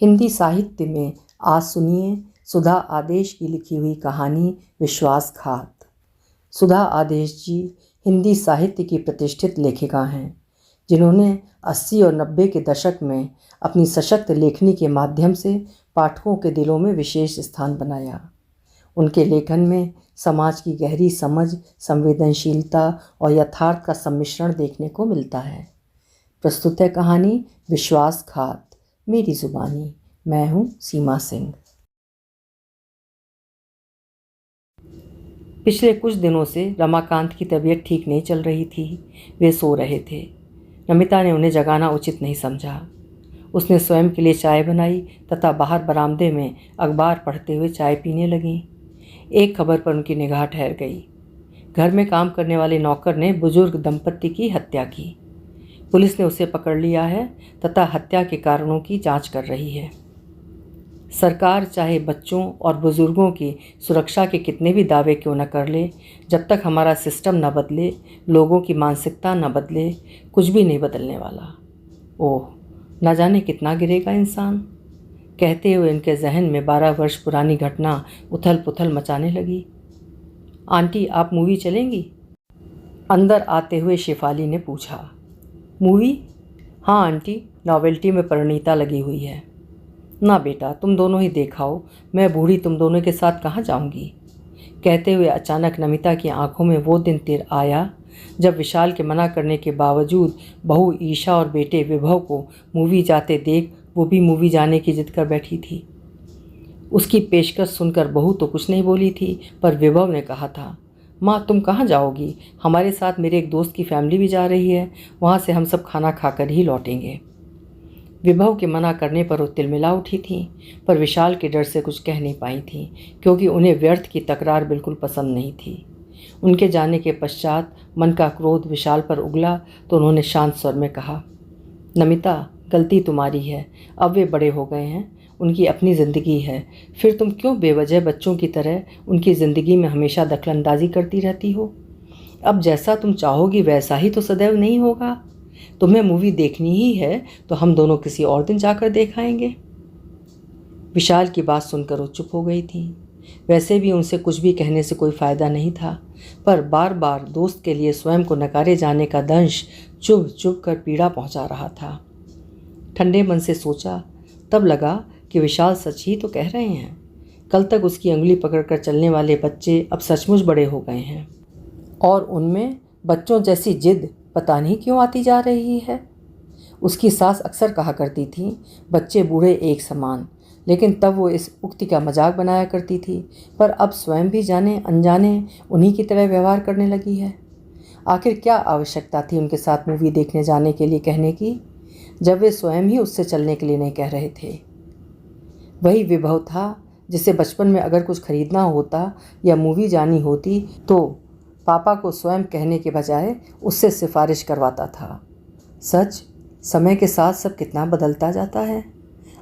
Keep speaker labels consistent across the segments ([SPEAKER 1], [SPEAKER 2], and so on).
[SPEAKER 1] हिंदी साहित्य में आज सुनिए सुधा आदेश की लिखी हुई कहानी विश्वासघात। सुधा आदेश जी हिंदी साहित्य की प्रतिष्ठित लेखिका हैं, जिन्होंने 80 और 90 के दशक में अपनी सशक्त लेखनी के माध्यम से पाठकों के दिलों में विशेष स्थान बनाया। उनके लेखन में समाज की गहरी समझ, संवेदनशीलता और यथार्थ का सम्मिश्रण देखने को मिलता है। प्रस्तुत है कहानी विश्वासघात, मेरी जुबानी। मैं हूँ सीमा सिंह। पिछले कुछ दिनों से रमाकांत की तबीयत ठीक नहीं चल रही थी। वे सो रहे थे। नमिता ने उन्हें जगाना उचित नहीं समझा। उसने स्वयं के लिए चाय बनाई तथा बाहर बरामदे में अखबार पढ़ते हुए चाय पीने लगी। एक खबर पर उनकी निगाह ठहर गई। घर में काम करने वाले नौकर ने बुजुर्ग दंपत्ति की हत्या की। पुलिस ने उसे पकड़ लिया है तथा हत्या के कारणों की जांच कर रही है। सरकार चाहे बच्चों और बुजुर्गों की सुरक्षा के कितने भी दावे क्यों न कर ले, जब तक हमारा सिस्टम न बदले, लोगों की मानसिकता न बदले, कुछ भी नहीं बदलने वाला। ओह, न जाने कितना गिरेगा इंसान। कहते हुए उनके जहन में 12 वर्ष पुरानी घटना उथल पुथल मचाने लगी। आंटी, आप मूवी चलेंगी? अंदर आते हुए शेफाली ने पूछा। मूवी? हाँ आंटी, नॉवेल्टी में परिणीता लगी हुई है। ना बेटा, तुम दोनों ही देखाओ, मैं बूढ़ी तुम दोनों के साथ कहाँ जाऊंगी। कहते हुए अचानक नमिता की आंखों में वो दिन तिर आया जब विशाल के मना करने के बावजूद बहू ईशा और बेटे विभव को मूवी जाते देख वो भी मूवी जाने की जिद कर बैठी थी। उसकी पेशकश सुनकर बहू तो कुछ नहीं बोली थी, पर विभव ने कहा था, माँ तुम कहाँ जाओगी? हमारे साथ मेरे एक दोस्त की फैमिली भी जा रही है, वहाँ से हम सब खाना खाकर ही लौटेंगे। विभव के मना करने पर वो तिलमिला उठी थीं, पर विशाल के डर से कुछ कह नहीं पाई थीं, क्योंकि उन्हें व्यर्थ की तकरार बिल्कुल पसंद नहीं थी। उनके जाने के पश्चात मन का क्रोध विशाल पर उगला तो उन्होंने शांत स्वर में कहा, नमिता, गलती तुम्हारी है। अब वे बड़े हो गए हैं, उनकी अपनी ज़िंदगी है, फिर तुम क्यों बेवजह बच्चों की तरह उनकी ज़िंदगी में हमेशा दखलंदाजी करती रहती हो? अब जैसा तुम चाहोगी वैसा ही तो सदैव नहीं होगा। तुम्हें मूवी देखनी ही है तो हम दोनों किसी और दिन जाकर देख आएंगे। विशाल की बात सुनकर वो चुप हो गई थी। वैसे भी उनसे कुछ भी कहने से कोई फ़ायदा नहीं था, पर बार बार दोस्त के लिए स्वयं को नकारे जाने का दंश चुभ चुभ कर पीड़ा पहुंचा रहा था। ठंडे मन से सोचा, तब लगा कि विशाल सच ही तो कह रहे हैं। कल तक उसकी अंगुली पकड़कर चलने वाले बच्चे अब सचमुच बड़े हो गए हैं, और उनमें बच्चों जैसी जिद पता नहीं क्यों आती जा रही है। उसकी सास अक्सर कहा करती थी, बच्चे बूढ़े एक समान, लेकिन तब वो इस उक्ति का मजाक बनाया करती थी, पर अब स्वयं भी जाने अनजाने उन्हीं की तरह व्यवहार करने लगी है। आखिर क्या आवश्यकता थी उनके साथ मूवी देखने जाने के लिए कहने की, जब वे स्वयं ही उससे चलने के लिए नहीं कह रहे थे। वही विभव था जिसे बचपन में अगर कुछ खरीदना होता या मूवी जानी होती तो पापा को स्वयं कहने के बजाय उससे सिफारिश करवाता था। सच, समय के साथ सब कितना बदलता जाता है।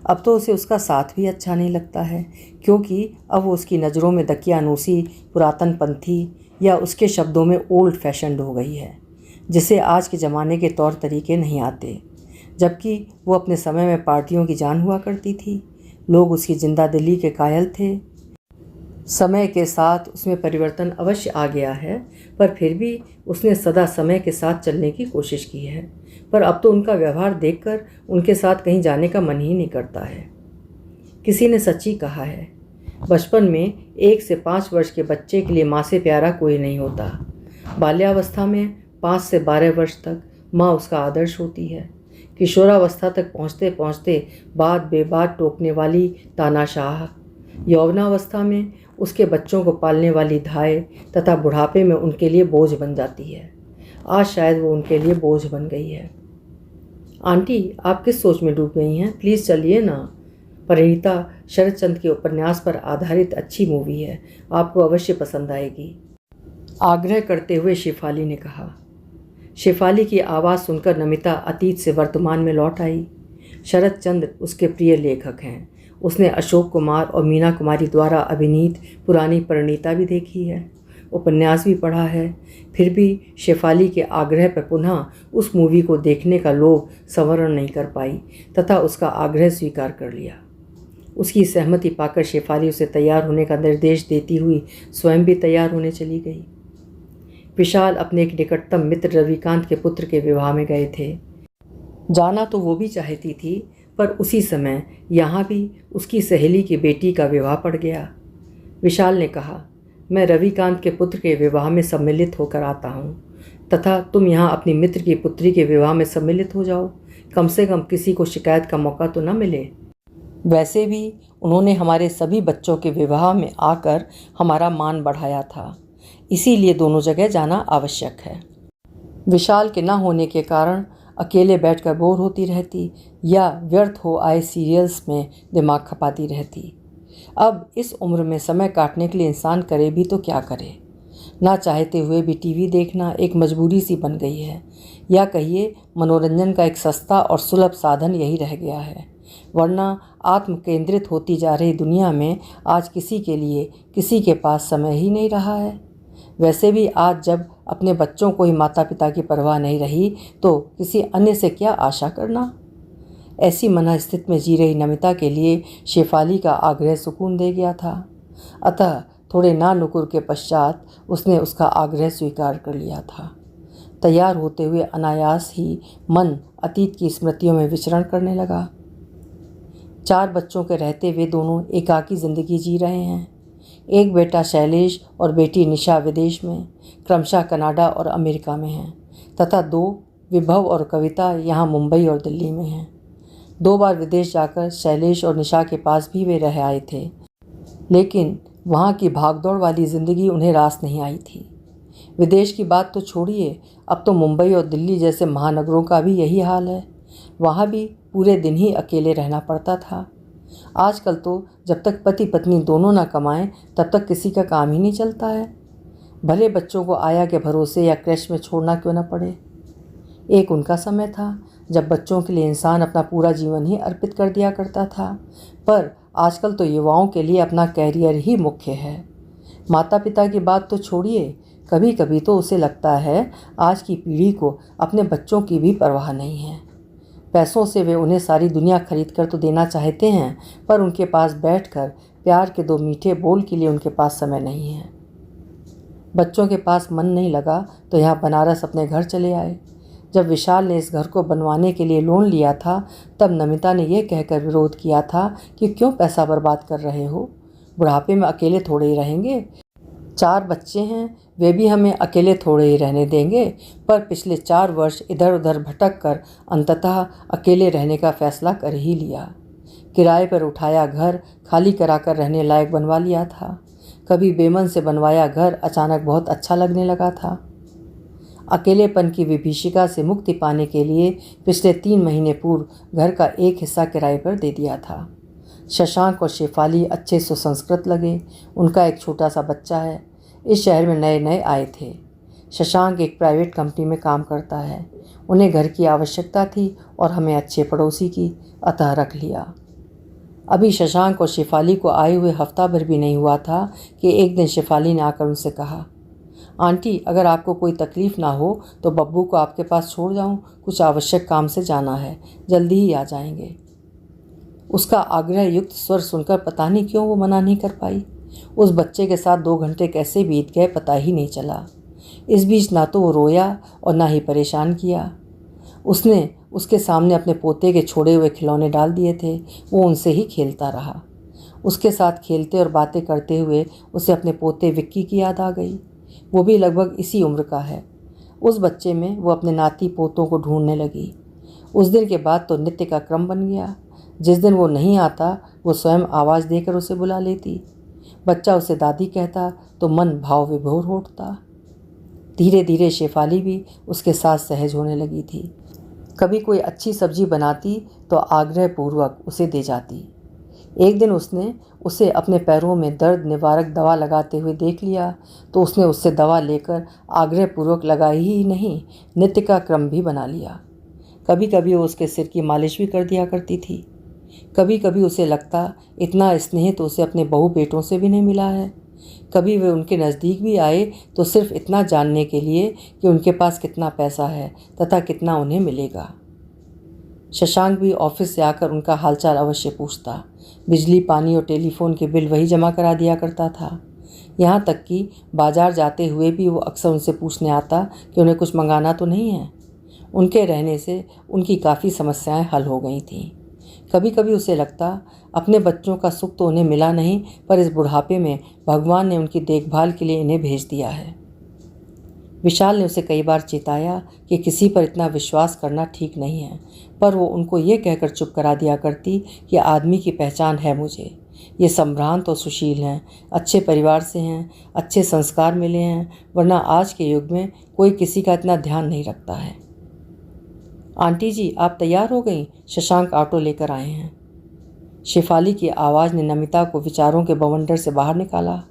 [SPEAKER 1] अब तो उसे उसका साथ भी अच्छा नहीं लगता है, क्योंकि अब वो उसकी नज़रों में दकियानूसी, पुरातनपंथी या उसके शब्दों में ओल्ड फैशन्ड हो गई है, जिसे आज के ज़माने के तौर तरीके नहीं आते। जबकि वो अपने समय में पार्टियों की जान हुआ करती थी। लोग उसकी जिंदा दिली के कायल थे। समय के साथ उसमें परिवर्तन अवश्य आ गया है, पर फिर भी उसने सदा समय के साथ चलने की कोशिश की है। पर अब तो उनका व्यवहार देखकर उनके साथ कहीं जाने का मन ही नहीं करता है। किसी ने सच ही कहा है, बचपन में 1 से 5 वर्ष के बच्चे के लिए माँ से प्यारा कोई नहीं होता। बाल्यावस्था में 5 से 12 वर्ष तक माँ उसका आदर्श होती है। किशोरावस्था तक पहुँचते पहुँचते बात बेबात टोकने वाली तानाशाह, यौवनावस्था में उसके बच्चों को पालने वाली धाय, तथा बुढ़ापे में उनके लिए बोझ बन जाती है। आज शायद वो उनके लिए बोझ बन गई है। आंटी, आप किस सोच में डूब गई हैं? प्लीज़ चलिए ना। परिणीता शरदचंद्र के उपन्यास पर आधारित अच्छी मूवी है, आपको अवश्य पसंद आएगी, आग्रह करते हुए शेफाली ने कहा। शेफाली की आवाज़ सुनकर नमिता अतीत से वर्तमान में लौट आई। शरदचंद्र उसके प्रिय लेखक हैं। उसने अशोक कुमार और मीना कुमारी द्वारा अभिनीत पुरानी परिणीता भी देखी है, उपन्यास भी पढ़ा है। फिर भी शेफाली के आग्रह पर पुनः उस मूवी को देखने का लोभ संवरण नहीं कर पाई तथा उसका आग्रह स्वीकार कर लिया। उसकी सहमति पाकर शेफाली उसे तैयार होने का निर्देश देती हुई स्वयं भी तैयार होने चली गई। विशाल अपने एक निकटतम मित्र रविकांत के पुत्र के विवाह में गए थे। जाना तो वो भी चाहती थी, पर उसी समय यहाँ भी उसकी सहेली की बेटी का विवाह पड़ गया। विशाल ने कहा, मैं रविकांत के पुत्र के विवाह में सम्मिलित होकर आता हूँ, तथा तुम यहाँ अपनी मित्र की पुत्री के विवाह में सम्मिलित हो जाओ। कम से कम किसी को शिकायत का मौका तो न मिले। वैसे भी उन्होंने हमारे सभी बच्चों के विवाह में आकर हमारा मान बढ़ाया था, इसीलिए दोनों जगह जाना आवश्यक है। विशाल के न होने के कारण अकेले बैठकर बोर होती रहती या व्यर्थ हो आए सीरियल्स में दिमाग खपाती रहती। अब इस उम्र में समय काटने के लिए इंसान करे भी तो क्या करे। ना चाहते हुए भी टीवी देखना एक मजबूरी सी बन गई है, या कहिए मनोरंजन का एक सस्ता और सुलभ साधन यही रह गया है। वरना आत्म केंद्रित होती जा रही दुनिया में आज किसी के लिए किसी के पास समय ही नहीं रहा है। वैसे भी आज जब अपने बच्चों को ही माता पिता की परवाह नहीं रही, तो किसी अन्य से क्या आशा करना। ऐसी मनःस्थिति में जी रही नमिता के लिए शेफाली का आग्रह सुकून दे गया था। अतः थोड़े नानुकुर के पश्चात उसने उसका आग्रह स्वीकार कर लिया था। तैयार होते हुए अनायास ही मन अतीत की स्मृतियों में विचरण करने लगा। 4 बच्चों के रहते वे दोनों एकाकी जिंदगी जी रहे हैं। एक बेटा शैलेश और बेटी निशा विदेश में, क्रमशः कनाडा और अमेरिका में हैं, तथा 2 विभव और कविता यहाँ मुंबई और दिल्ली में हैं। 2 बार विदेश जाकर शैलेश और निशा के पास भी वे रह आए थे, लेकिन वहाँ की भागदौड़ वाली ज़िंदगी उन्हें रास नहीं आई थी। विदेश की बात तो छोड़िए, अब तो मुंबई और दिल्ली जैसे महानगरों का भी यही हाल है। वहाँ भी पूरे दिन ही अकेले रहना पड़ता था। आजकल तो जब तक पति पत्नी दोनों ना कमाएं, तब तक किसी का काम ही नहीं चलता है। भले बच्चों को आया के भरोसे या क्रैश में छोड़ना क्यों न पड़े। एक उनका समय था जब बच्चों के लिए इंसान अपना पूरा जीवन ही अर्पित कर दिया करता था, पर आजकल तो युवाओं के लिए अपना कैरियर ही मुख्य है। माता पिता की बात तो छोड़िए, कभी कभी तो उसे लगता है आज की पीढ़ी को अपने बच्चों की भी परवाह नहीं है। पैसों से वे उन्हें सारी दुनिया खरीद कर तो देना चाहते हैं, पर उनके पास बैठकर प्यार के 2 मीठे बोल के लिए उनके पास समय नहीं है। बच्चों के पास मन नहीं लगा तो यहाँ बनारस अपने घर चले आए। जब विशाल ने इस घर को बनवाने के लिए लोन लिया था, तब नमिता ने यह कहकर विरोध किया था कि क्यों पैसा बर्बाद कर रहे हो, बुढ़ापे में अकेले थोड़े ही रहेंगे। 4 बच्चे हैं, वे भी हमें अकेले थोड़े ही रहने देंगे। पर पिछले 4 वर्ष इधर उधर भटक कर अंततः अकेले रहने का फैसला कर ही लिया। किराए पर उठाया घर खाली कराकर रहने लायक बनवा लिया था। कभी बेमन से बनवाया घर अचानक बहुत अच्छा लगने लगा था। अकेलेपन की विभीषिका से मुक्ति पाने के लिए पिछले 3 महीने पूर्व घर का एक हिस्सा किराए पर दे दिया था। शशांक और शेफाली अच्छे सुसंस्कृत लगे। उनका एक छोटा सा बच्चा है। इस शहर में नए नए आए थे। शशांक एक प्राइवेट कंपनी में काम करता है। उन्हें घर की आवश्यकता थी और हमें अच्छे पड़ोसी की, अतः रख लिया। अभी शशांक और शेफाली को आए हुए हफ्ता भर भी नहीं हुआ था कि एक दिन शेफाली ने आकर उनसे कहा, आंटी, अगर आपको कोई तकलीफ़ ना हो तो बब्बू को आपके पास छोड़ जाऊं, कुछ आवश्यक काम से जाना है, जल्दी ही आ जाएंगे। उसका आग्रह युक्त स्वर सुनकर पता नहीं क्यों वो मना नहीं कर पाई। उस बच्चे के साथ 2 घंटे कैसे बीत गए पता ही नहीं चला। इस बीच ना तो वो रोया और ना ही परेशान किया। उसने उसके सामने अपने पोते के छोड़े हुए खिलौने डाल दिए थे। वो उनसे ही खेलता रहा। उसके साथ खेलते और बातें करते हुए उसे अपने पोते विक्की की याद आ गई। वो भी लगभग इसी उम्र का है। उस बच्चे में वो अपने नाती पोतों को ढूंढने लगी। उस दिन के बाद तो नित्य का क्रम बन गया। जिस दिन वो नहीं आता, वो स्वयं आवाज़ देकर उसे बुला लेती। बच्चा उसे दादी कहता तो मन भाव विभोर उठता। धीरे धीरे शेफाली भी उसके साथ सहज होने लगी थी। कभी कोई अच्छी सब्जी बनाती तो आग्रह पूर्वक उसे दे जाती। एक दिन उसने उसे अपने पैरों में दर्द निवारक दवा लगाते हुए देख लिया तो उसने उससे दवा लेकर आग्रह पूर्वक लगाई ही नहीं, नित्य का क्रम भी बना लिया। कभी कभी वो उसके सिर की मालिश भी कर दिया करती थी। कभी कभी उसे लगता इतना स्नेह तो उसे अपने बहू बेटों से भी नहीं मिला है। कभी वे उनके नज़दीक भी आए तो सिर्फ इतना जानने के लिए कि उनके पास कितना पैसा है तथा कितना उन्हें मिलेगा। शशांक भी ऑफिस से आकर उनका हालचाल अवश्य पूछता। बिजली, पानी और टेलीफोन के बिल वही जमा करा दिया करता था। यहाँ तक कि बाजार जाते हुए भी वो अक्सर उनसे पूछने आता कि उन्हें कुछ मंगाना तो नहीं है। उनके रहने से उनकी काफ़ी समस्याएं हल हो गई थीं। कभी कभी उसे लगता अपने बच्चों का सुख तो उन्हें मिला नहीं, पर इस बुढ़ापे में भगवान ने उनकी देखभाल के लिए इन्हें भेज दिया है। विशाल ने उसे कई बार चेताया कि किसी पर इतना विश्वास करना ठीक नहीं है, पर वो उनको ये कहकर चुप करा दिया करती कि आदमी की पहचान है मुझे, ये संभ्रांत और सुशील हैं, अच्छे परिवार से हैं, अच्छे संस्कार मिले हैं, वरना आज के युग में कोई किसी का इतना ध्यान नहीं रखता है। आंटी जी, आप तैयार हो गई? शशांक ऑटो लेकर आए हैं। शेफाली की आवाज़ ने नमिता को विचारों के बवंडर से बाहर निकाला।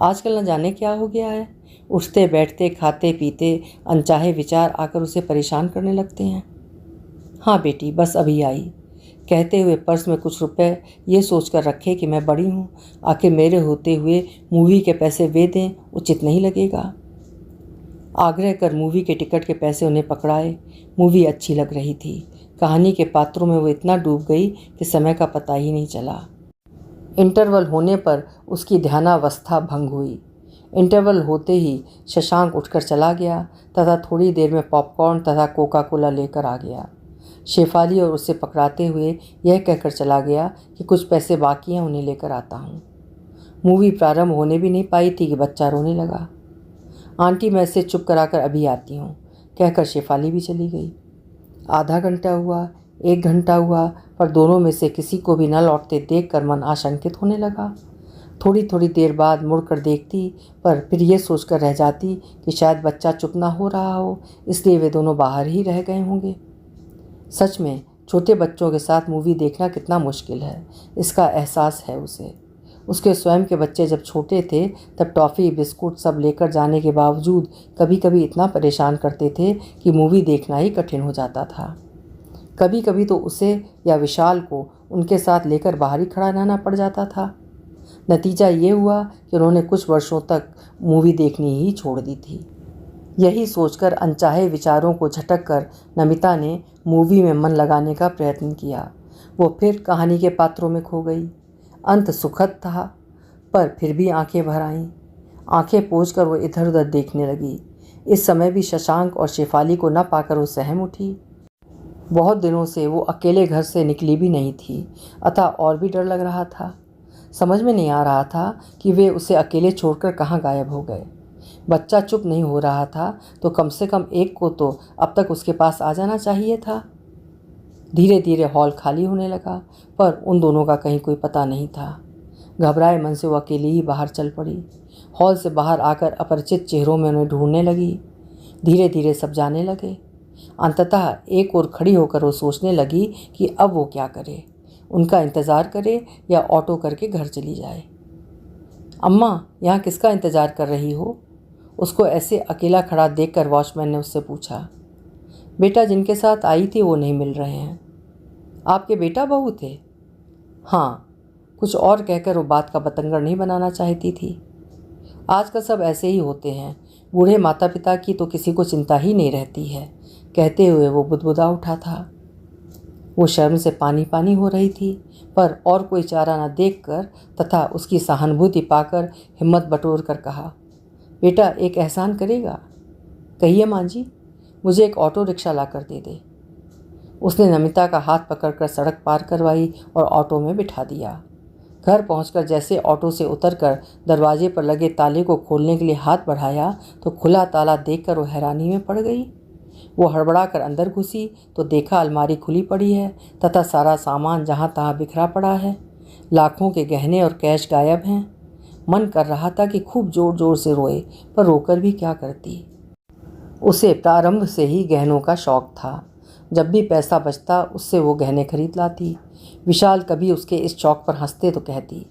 [SPEAKER 1] आजकल न जाने क्या हो गया है, उठते बैठते खाते पीते अनचाहे विचार आकर उसे परेशान करने लगते हैं। हाँ बेटी, बस अभी आई, कहते हुए पर्स में कुछ रुपए ये सोचकर रखे कि मैं बड़ी हूँ, आखिर मेरे होते हुए मूवी के पैसे वे दें, उचित नहीं लगेगा। आग्रह कर मूवी के टिकट के पैसे उन्हें पकड़ाए। मूवी अच्छी लग रही थी। कहानी के पात्रों में वो इतना डूब गई कि समय का पता ही नहीं चला। इंटरवल होने पर उसकी ध्यानावस्था भंग हुई। इंटरवल होते ही शशांक उठकर चला गया तथा थोड़ी देर में पॉपकॉर्न तथा कोका कोला लेकर आ गया। शेफाली और उसे पकड़ाते हुए यह कहकर चला गया कि कुछ पैसे बाकी हैं, उन्हें लेकर आता हूँ। मूवी प्रारंभ होने भी नहीं पाई थी कि बच्चा रोने लगा। आंटी, मैं इसे चुप कराकर अभी आती हूँ, कहकर शेफाली भी चली गई। आधा घंटा हुआ, 1 घंटा हुआ, पर दोनों में से किसी को भी न लौटते देखकर मन आशंकित होने लगा। थोड़ी थोड़ी देर बाद मुड़कर देखती, पर फिर ये सोचकर रह जाती कि शायद बच्चा चुप ना हो रहा हो, इसलिए वे दोनों बाहर ही रह गए होंगे। सच में छोटे बच्चों के साथ मूवी देखना कितना मुश्किल है, इसका एहसास है उसे। उसके स्वयं के बच्चे जब छोटे थे तब टॉफ़ी बिस्कुट सब लेकर जाने के बावजूद कभी कभी इतना परेशान करते थे कि मूवी देखना ही कठिन हो जाता था। कभी कभी तो उसे या विशाल को उनके साथ लेकर बाहर ही खड़ा रहना पड़ जाता था। नतीजा ये हुआ कि उन्होंने कुछ वर्षों तक मूवी देखनी ही छोड़ दी थी। यही सोचकर अनचाहे विचारों को झटक कर नमिता ने मूवी में मन लगाने का प्रयत्न किया। वो फिर कहानी के पात्रों में खो गई। अंत सुखद था, पर फिर भी आंखें भर आईं। आंखें पोंछकर वो इधर उधर देखने लगी। इस समय भी शशांक और शेफाली को न पाकर वो सहम उठी। बहुत दिनों से वो अकेले घर से निकली भी नहीं थी, अतः और भी डर लग रहा था। समझ में नहीं आ रहा था कि वे उसे अकेले छोड़कर कहाँ गायब हो गए। बच्चा चुप नहीं हो रहा था तो कम से कम एक को तो अब तक उसके पास आ जाना चाहिए था। धीरे धीरे हॉल खाली होने लगा, पर उन दोनों का कहीं कोई पता नहीं था। घबराए मन से वो अकेली ही बाहर चल पड़ी। हॉल से बाहर आकर अपरिचित चेहरों में उन्हें ढूंढने लगी। धीरे धीरे सब जाने लगे। अंततः एक ओर खड़ी होकर वो सोचने लगी कि अब वो क्या करे, उनका इंतज़ार करे या ऑटो करके घर चली जाए। अम्मा, यहाँ किसका इंतज़ार कर रही हो? उसको ऐसे अकेला खड़ा देखकर वॉचमैन ने उससे पूछा। बेटा, जिनके साथ आई थी वो नहीं मिल रहे हैं। आपके बेटा बहू थे? हाँ, कुछ और कहकर वो बात का बतंगड़ नहीं बनाना चाहती थी। आजकल सब ऐसे ही होते हैं, बूढ़े माता पिता की तो किसी को चिंता ही नहीं रहती है, कहते हुए वो बुदबुदा उठा था। वो शर्म से पानी पानी हो रही थी, पर और कोई चारा न देखकर तथा उसकी सहानुभूति पाकर हिम्मत बटोर कर कहा, बेटा एक एहसान करेगा? कहिए माँ जी। मुझे एक ऑटो रिक्शा ला कर दे दे। उसने नमिता का हाथ पकड़कर सड़क पार करवाई और ऑटो में बिठा दिया। घर पहुंचकर जैसे ऑटो से उतरकर दरवाजे पर लगे ताले को खोलने के लिए हाथ बढ़ाया तो खुला ताला देखकर वो हैरानी में पड़ गई। वो हड़बड़ाकर अंदर घुसी तो देखा अलमारी खुली पड़ी है तथा सारा सामान जहाँ तहाँ बिखरा पड़ा है। लाखों के गहने और कैश गायब हैं। मन कर रहा था कि खूब जोर जोर से रोए, पर रोकर भी क्या करती। उसे प्रारंभ से ही गहनों का शौक था। जब भी पैसा बचता उससे वो गहने खरीद लाती। विशाल कभी उसके इस शौक पर हंसते तो कहती,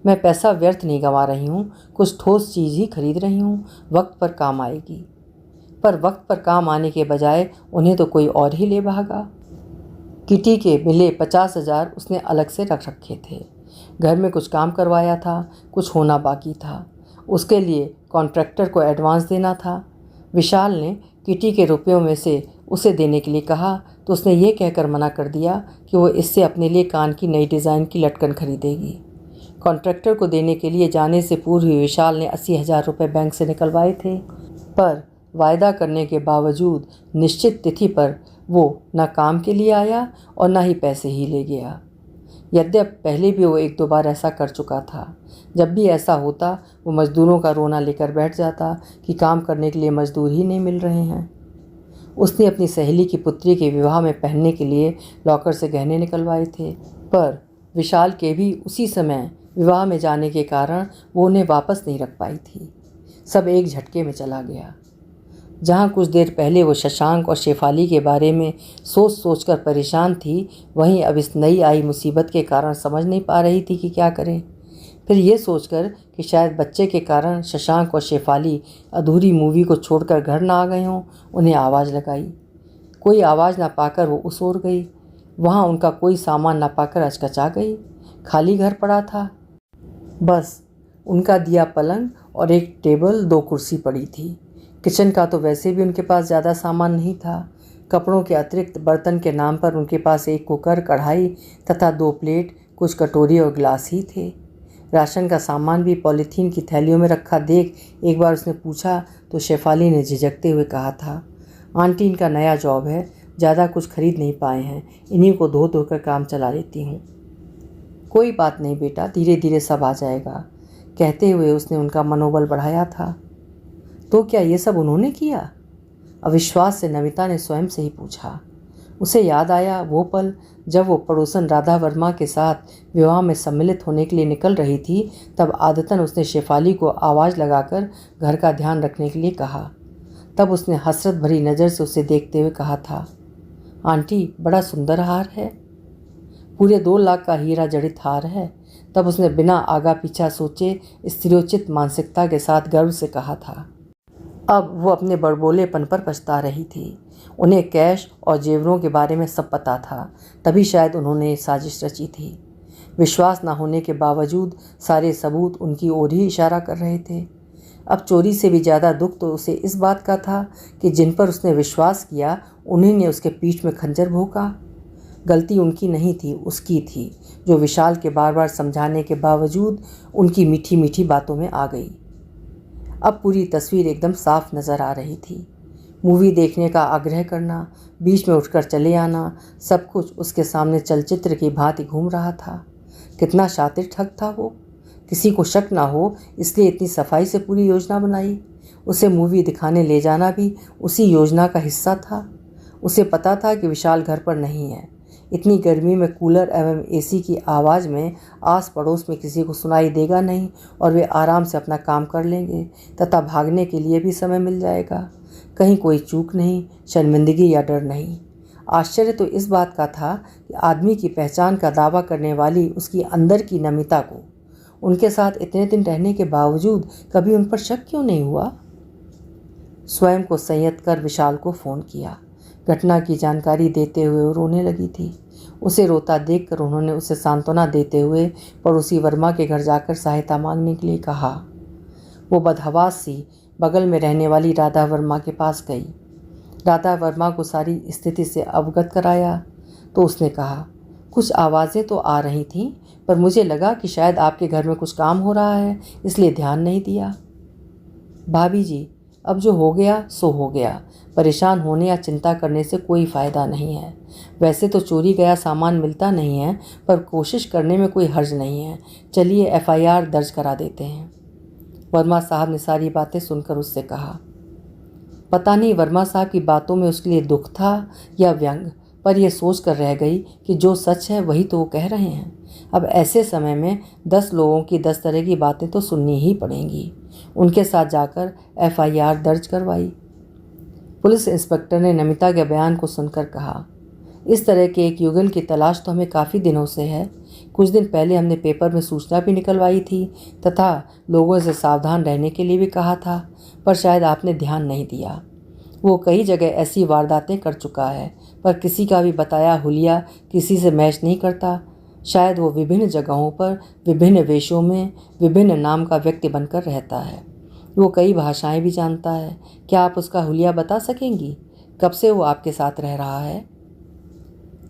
[SPEAKER 1] मैं पैसा व्यर्थ नहीं गंवा रही हूँ, कुछ ठोस चीज़ ही खरीद रही हूँ, वक्त पर काम आएगी। पर वक्त पर काम आने के बजाय उन्हें तो कोई और ही ले भागा। किटी के मिले 50,000 उसने अलग से रख रखे थे। घर में कुछ काम करवाया था, कुछ होना बाकी था, उसके लिए कॉन्ट्रैक्टर को एडवांस देना था। विशाल ने किटी के रुपयों में से उसे देने के लिए कहा तो उसने ये कहकर मना कर दिया कि वो इससे अपने लिए कान की नई डिज़ाइन की लटकन खरीदेगी। कॉन्ट्रैक्टर को देने के लिए जाने से पूर्व ही विशाल ने 80,000 रुपये बैंक से निकलवाए थे, पर वायदा करने के बावजूद निश्चित तिथि पर वो न काम के लिए आया और न ही पैसे ही ले गया। यद्यप पहले भी वो 1-2 बार ऐसा कर चुका था। जब भी ऐसा होता वो मज़दूरों का रोना लेकर बैठ जाता कि काम करने के लिए मज़दूर ही नहीं मिल रहे हैं। उसने अपनी सहेली की पुत्री के विवाह में पहनने के लिए लॉकर से गहने निकलवाए थे, पर विशाल के भी उसी समय विवाह में जाने के कारण वो उन्हें वापस नहीं रख पाई थी। सब एक झटके में चला गया। जहाँ कुछ देर पहले वो शशांक और शेफाली के बारे में सोच सोच कर परेशान थी, वहीं अब इस नई आई मुसीबत के कारण समझ नहीं पा रही थी कि क्या करें। फिर ये सोचकर कि शायद बच्चे के कारण शशांक और शेफाली अधूरी मूवी को छोड़कर घर ना आ गए हों, उन्हें आवाज़ लगाई। कोई आवाज़ ना पाकर वो उस ओर गई। वहाँ उनका कोई सामान ना पाकर अचकचा गई। खाली घर पड़ा था। बस उनका दिया पलंग और एक टेबल 2 कुर्सी पड़ी थी। किचन का तो वैसे भी उनके पास ज़्यादा सामान नहीं था। कपड़ों के अतिरिक्त बर्तन के नाम पर उनके पास एक कुकर, कढ़ाई तथा 2 प्लेट, कुछ कटोरी और गिलास ही थे। राशन का सामान भी पॉलीथीन की थैलियों में रखा देख एक बार उसने पूछा तो शेफाली ने झिझकते हुए कहा था, आंटी इनका नया जॉब है, ज़्यादा कुछ खरीद नहीं पाए हैं, इन्हीं को धो धो कर काम चला लेती हूँ। कोई बात नहीं बेटा, धीरे धीरे सब आ जाएगा, कहते हुए उसने उनका मनोबल बढ़ाया था। तो क्या ये सब उन्होंने किया? अविश्वास से नमिता ने स्वयं से ही पूछा। उसे याद आया वो पल जब वो पड़ोसन राधा वर्मा के साथ विवाह में सम्मिलित होने के लिए निकल रही थी। तब आदतन उसने शेफाली को आवाज़ लगाकर घर का ध्यान रखने के लिए कहा। तब उसने हसरत भरी नज़र से उसे देखते हुए कहा था, आंटी बड़ा सुंदर हार है, पूरे 2 लाख का हीरा जड़ित हार है। तब उसने बिना आगा पीछा सोचे स्थिरोचित मानसिकता के साथ गर्व से कहा था। अब वो अपने बड़बोलेपन पर पछता रही थी। उन्हें कैश और जेवरों के बारे में सब पता था, तभी शायद उन्होंने साजिश रची थी। विश्वास न होने के बावजूद सारे सबूत उनकी ओर ही इशारा कर रहे थे। अब चोरी से भी ज़्यादा दुख तो उसे इस बात का था कि जिन पर उसने विश्वास किया उन्हीं ने उसके पीठ में खंजर भोंका। गलती उनकी नहीं थी, उसकी थी, जो विशाल के बार बार समझाने के बावजूद उनकी मीठी मीठी बातों में आ गई। अब पूरी तस्वीर एकदम साफ नज़र आ रही थी। मूवी देखने का आग्रह करना, बीच में उठकर चले आना, सब कुछ उसके सामने चलचित्र की भांति घूम रहा था। कितना शातिर ठग था वो। किसी को शक ना हो इसलिए इतनी सफाई से पूरी योजना बनाई। उसे मूवी दिखाने ले जाना भी उसी योजना का हिस्सा था। उसे पता था कि विशाल घर पर नहीं है। इतनी गर्मी में कूलर एवं एसी की आवाज़ में आस पड़ोस में किसी को सुनाई देगा नहीं और वे आराम से अपना काम कर लेंगे तथा भागने के लिए भी समय मिल जाएगा। कहीं कोई चूक नहीं, शर्मिंदगी या डर नहीं। आश्चर्य तो इस बात का था कि आदमी की पहचान का दावा करने वाली उसकी अंदर की नमिता को उनके साथ इतने दिन रहने के बावजूद कभी उन पर शक क्यों नहीं हुआ। स्वयं को संयत कर विशाल को फ़ोन किया। घटना की जानकारी देते हुए वो रोने लगी थी। उसे रोता देखकर उन्होंने उसे सांत्वना देते हुए पड़ोसी वर्मा के घर जाकर सहायता मांगने के लिए कहा। वो बदहवास सी बगल में रहने वाली राधा वर्मा के पास गई। राधा वर्मा को सारी स्थिति से अवगत कराया तो उसने कहा, कुछ आवाज़ें तो आ रही थीं, पर मुझे लगा कि शायद आपके घर में कुछ काम हो रहा है, इसलिए ध्यान नहीं दिया। भाभी जी, अब जो हो गया सो हो गया, परेशान होने या चिंता करने से कोई फ़ायदा नहीं है। वैसे तो चोरी गया सामान मिलता नहीं है, पर कोशिश करने में कोई हर्ज नहीं है। चलिए FIR दर्ज करा देते हैं। वर्मा साहब ने सारी बातें सुनकर उससे कहा। पता नहीं वर्मा साहब की बातों में उसके लिए दुख था या व्यंग, पर यह सोच कर रह गई कि जो सच है वही तो वो कह रहे हैं। अब ऐसे समय में 10 लोगों की 10 तरह की बातें तो सुननी ही पड़ेंगी। उनके साथ जाकर FIR दर्ज करवाई। पुलिस इंस्पेक्टर ने नमिता के बयान को सुनकर कहा, इस तरह के एक युगल की तलाश तो हमें काफ़ी दिनों से है। कुछ दिन पहले हमने पेपर में सूचना भी निकलवाई थी तथा लोगों से सावधान रहने के लिए भी कहा था, पर शायद आपने ध्यान नहीं दिया। वो कई जगह ऐसी वारदातें कर चुका है, पर किसी का भी बताया हुलिया किसी से मैच नहीं करता। शायद वो विभिन्न जगहों पर विभिन्न वेशों में विभिन्न नाम का व्यक्ति बनकर रहता है। वो कई भाषाएं भी जानता है। क्या आप उसका हुलिया बता सकेंगी? कब से वो आपके साथ रह रहा है?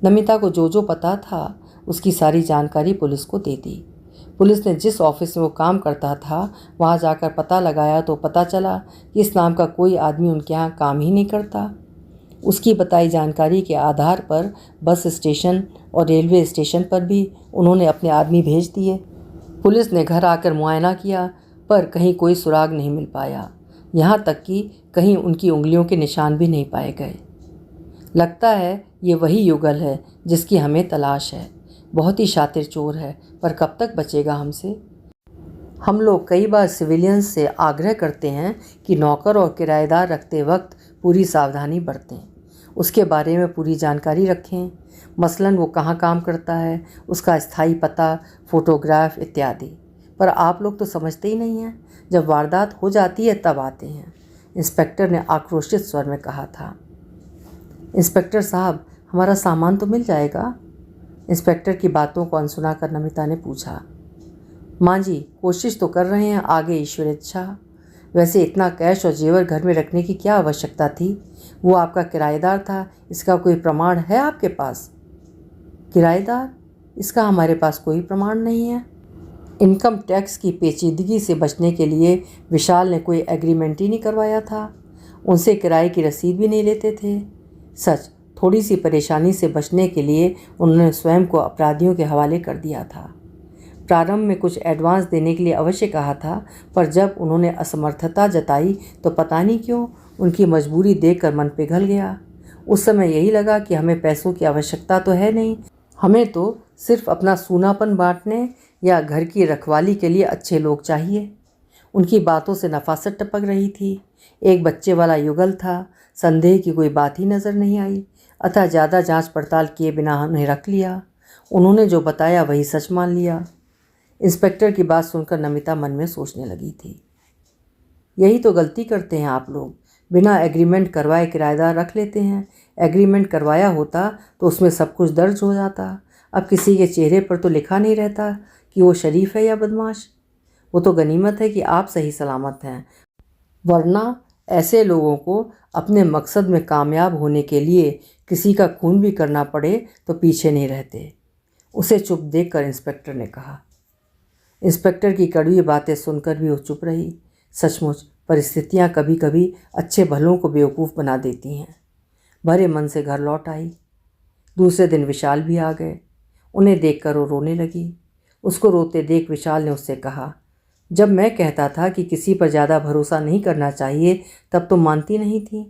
[SPEAKER 1] नमिता को जो जो पता था उसकी सारी जानकारी पुलिस को दे दी। पुलिस ने जिस ऑफिस में वो काम करता था वहाँ जाकर पता लगाया तो पता चला कि इस नाम का कोई आदमी उनके यहाँ काम ही नहीं करता। उसकी बताई जानकारी के आधार पर बस स्टेशन और रेलवे स्टेशन पर भी उन्होंने अपने आदमी भेज दिए। पुलिस ने घर आकर मुआयना किया पर कहीं कोई सुराग नहीं मिल पाया, यहाँ तक कि कहीं उनकी उंगलियों के निशान भी नहीं पाए गए। लगता है ये वही युगल है जिसकी हमें तलाश है। बहुत ही शातिर चोर है, पर कब तक बचेगा हमसे। हम लोग कई बार सिविलियंस से आग्रह करते हैं कि नौकर और किराएदार रखते वक्त पूरी सावधानी बरतें, उसके बारे में पूरी जानकारी रखें, मसलन वो कहाँ काम करता है, उसका स्थायी पता, फोटोग्राफ इत्यादि। पर आप लोग तो समझते ही नहीं हैं, जब वारदात हो जाती है तब आते हैं, इंस्पेक्टर ने आक्रोशित स्वर में कहा था। इंस्पेक्टर साहब, हमारा सामान तो मिल जाएगा? इंस्पेक्टर की बातों को अनसुना कर नमिता ने पूछा। माँ जी, कोशिश तो कर रहे हैं, आगे ईश्वर इच्छा। वैसे इतना कैश और जेवर घर में रखने की क्या आवश्यकता थी? वो आपका किराएदार था, इसका कोई प्रमाण है आपके पास? किराएदार? इसका हमारे पास कोई प्रमाण नहीं है। इनकम टैक्स की पेचीदगी से बचने के लिए विशाल ने कोई एग्रीमेंट ही नहीं करवाया था, उनसे किराए की रसीद भी नहीं लेते थे। सच, थोड़ी सी परेशानी से बचने के लिए उन्होंने स्वयं को अपराधियों के हवाले कर दिया था। प्रारंभ में कुछ एडवांस देने के लिए अवश्य कहा था, पर जब उन्होंने असमर्थता जताई तो पता नहीं क्यों उनकी मजबूरी देखकर मन पिघल गया। उस समय यही लगा कि हमें पैसों की आवश्यकता तो है नहीं, हमें तो सिर्फ अपना सूनापन बांटने या घर की रखवाली के लिए अच्छे लोग चाहिए। उनकी बातों से नफासत टपक रही थी। एक बच्चे वाला युगल था, संदेह की कोई बात ही नज़र नहीं आई, अतः ज़्यादा जांच पड़ताल किए बिना उन्हें रख लिया। उन्होंने जो बताया वही सच मान लिया। इंस्पेक्टर की बात सुनकर नमिता मन में सोचने लगी थी, यही तो गलती करते हैं आप लोग, बिना एग्रीमेंट करवाए किराएदार रख लेते हैं। एग्रीमेंट करवाया होता तो उसमें सब कुछ दर्ज हो जाता। अब किसी के चेहरे पर तो लिखा नहीं रहता कि वो शरीफ है या बदमाश। वो तो गनीमत है कि आप सही सलामत हैं, वरना ऐसे लोगों को अपने मकसद में कामयाब होने के लिए किसी का खून भी करना पड़े तो पीछे नहीं रहते। उसे चुप देखकर इंस्पेक्टर ने कहा। इंस्पेक्टर की कड़वी बातें सुनकर भी वो चुप रही। सचमुच परिस्थितियां कभी कभी अच्छे भलों को बेवकूफ़ बना देती हैं। भरे मन से घर लौट आई। दूसरे दिन विशाल भी आ गए। उन्हें देखकर वो रोने लगी। उसको रोते देख विशाल ने उससे कहा, जब मैं कहता था कि किसी पर ज़्यादा भरोसा नहीं करना चाहिए तब तो मानती नहीं थी।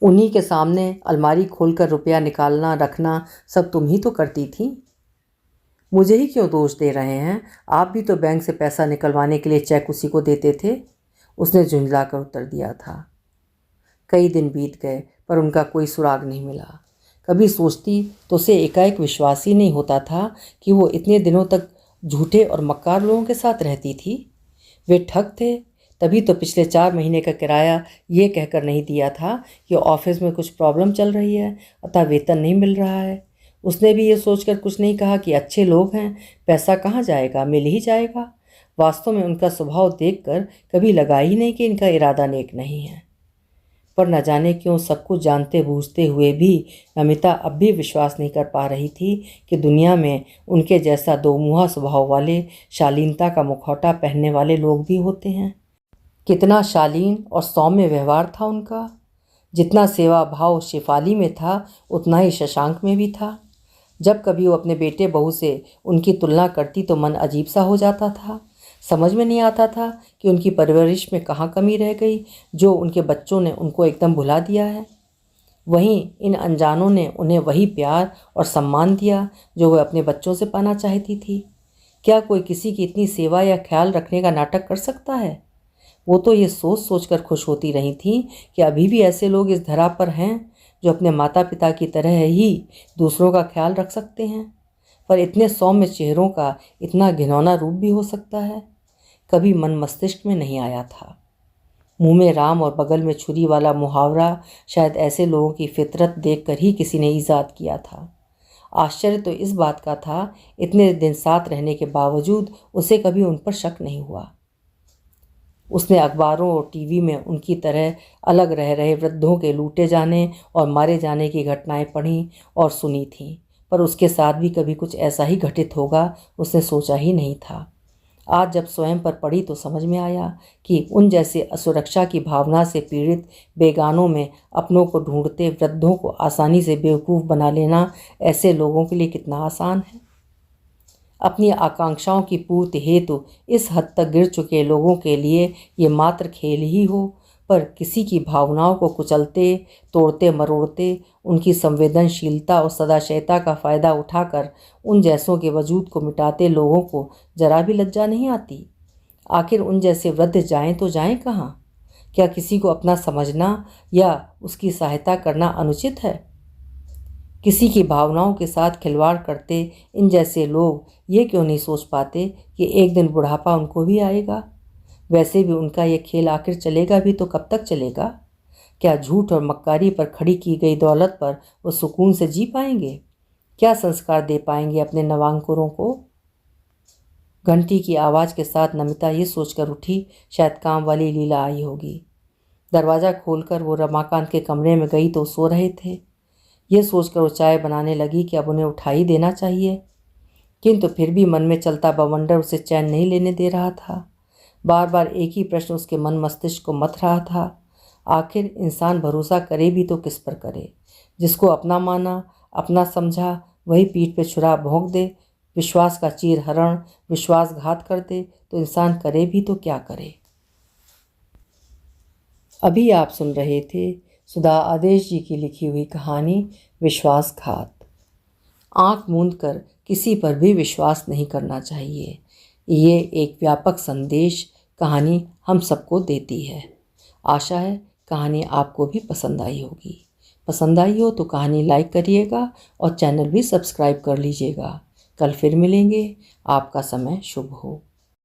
[SPEAKER 1] उन्हीं के सामने अलमारी खोलकर रुपया निकालना रखना सब तुम ही तो करती थी। मुझे ही क्यों दोष दे रहे हैं? आप भी तो बैंक से पैसा निकलवाने के लिए चेक उसी को देते थे। उसने झुंझलाकर उत्तर दिया था। कई दिन बीत गए पर उनका कोई सुराग नहीं मिला। कभी सोचती तो उसे एकाएक विश्वास ही नहीं होता था कि वो इतने दिनों तक झूठे और मक्कार लोगों के साथ रहती थी। वे ठग थे, तभी तो पिछले 4 महीने का किराया ये कहकर नहीं दिया था कि ऑफिस में कुछ प्रॉब्लम चल रही है अतः वेतन नहीं मिल रहा है। उसने भी ये सोचकर कुछ नहीं कहा कि अच्छे लोग हैं, पैसा कहाँ जाएगा, मिल ही जाएगा। वास्तव में उनका स्वभाव देखकर कभी लगा ही नहीं कि इनका इरादा नेक नहीं है। पर न जाने क्यों सब कुछ जानते बूझते हुए भी नमिता अब भी विश्वास नहीं कर पा रही थी कि दुनिया में उनके जैसा दोमुहा स्वभाव वाले, शालीनता का मुखौटा पहनने वाले लोग भी होते हैं। कितना शालीन और सौम्य व्यवहार था उनका। जितना सेवा भाव शेफाली में था उतना ही शशांक में भी था। जब कभी वो अपने बेटे बहू से उनकी तुलना करती तो मन अजीब सा हो जाता था। समझ में नहीं आता था कि उनकी परवरिश में कहाँ कमी रह गई जो उनके बच्चों ने उनको एकदम भुला दिया है। वहीं इन अनजानों ने उन्हें वही प्यार और सम्मान दिया जो वह अपने बच्चों से पाना चाहती थी। क्या कोई किसी की इतनी सेवा या ख्याल रखने का नाटक कर सकता है? वो तो ये सोच सोचकर खुश होती रही थी कि अभी भी ऐसे लोग इस धरा पर हैं जो अपने माता पिता की तरह ही दूसरों का ख्याल रख सकते हैं। पर इतने सौम्य चेहरों का इतना घिनौना रूप भी हो सकता है, कभी मन मस्तिष्क में नहीं आया था। मुंह में राम और बगल में छुरी वाला मुहावरा शायद ऐसे लोगों की फितरत देखकर ही किसी ने ईजाद किया था। आश्चर्य तो इस बात का था, इतने दिन साथ रहने के बावजूद उसे कभी उन पर शक नहीं हुआ। उसने अखबारों और टीवी में उनकी तरह अलग रह रहे वृद्धों के लूटे जाने और मारे जाने की घटनाएं पढ़ी और सुनी थीं, पर उसके साथ भी कभी कुछ ऐसा ही घटित होगा उसने सोचा ही नहीं था। आज जब स्वयं पर पड़ी तो समझ में आया कि उन जैसे असुरक्षा की भावना से पीड़ित बेगानों में अपनों को ढूंढते वृद्धों को आसानी से बेवकूफ़ बना लेना ऐसे लोगों के लिए कितना आसान है। अपनी आकांक्षाओं की पूर्ति हेतु इस हद तक गिर चुके लोगों के लिए ये मात्र खेल ही हो, पर किसी की भावनाओं को कुचलते, तोड़ते मरोड़ते, उनकी संवेदनशीलता और सदाशयता का फ़ायदा उठाकर उन जैसों के वजूद को मिटाते लोगों को जरा भी लज्जा नहीं आती। आखिर उन जैसे वृद्ध जाएं तो जाएं कहाँ? क्या किसी को अपना समझना या उसकी सहायता करना अनुचित है? किसी की भावनाओं के साथ खिलवाड़ करते इन जैसे लोग ये क्यों नहीं सोच पाते कि एक दिन बुढ़ापा उनको भी आएगा? वैसे भी उनका ये खेल आखिर चलेगा भी तो कब तक चलेगा? क्या झूठ और मक्कारी पर खड़ी की गई दौलत पर वो सुकून से जी पाएंगे? क्या संस्कार दे पाएंगे अपने नवांकुरों को? घंटी की आवाज़ के साथ नमिता ये सोचकर उठी, शायद काम वाली लीला आई होगी। दरवाज़ा खोलकर वो रमाकांत के कमरे में गई तो सो रहे थे। ये सोचकर वो चाय बनाने लगी कि अब उन्हें उठा ही देना चाहिए, किंतु फिर भी मन में चलता बवंडर उसे चैन नहीं लेने दे रहा था। बार बार एक ही प्रश्न उसके मन मस्तिष्क को मथ रहा था। आखिर इंसान भरोसा करे भी तो किस पर करे? जिसको अपना माना, अपना समझा, वही पीठ पे छुरा भोंक दे, विश्वास का चीरहरण, विश्वासघात कर दे, तो इंसान करे भी तो क्या करे? अभी आप सुन रहे थे सुधा आदेश जी की लिखी हुई कहानी विश्वासघात। आँख मूंद कर किसी पर भी विश्वास नहीं करना चाहिए। ये एक व्यापक संदेश कहानी हम सबको देती है। आशा है कहानी आपको भी पसंद आई होगी। पसंद आई हो तो कहानी लाइक करिएगा और चैनल भी सब्सक्राइब कर लीजिएगा। कल फिर मिलेंगे। आपका समय शुभ हो।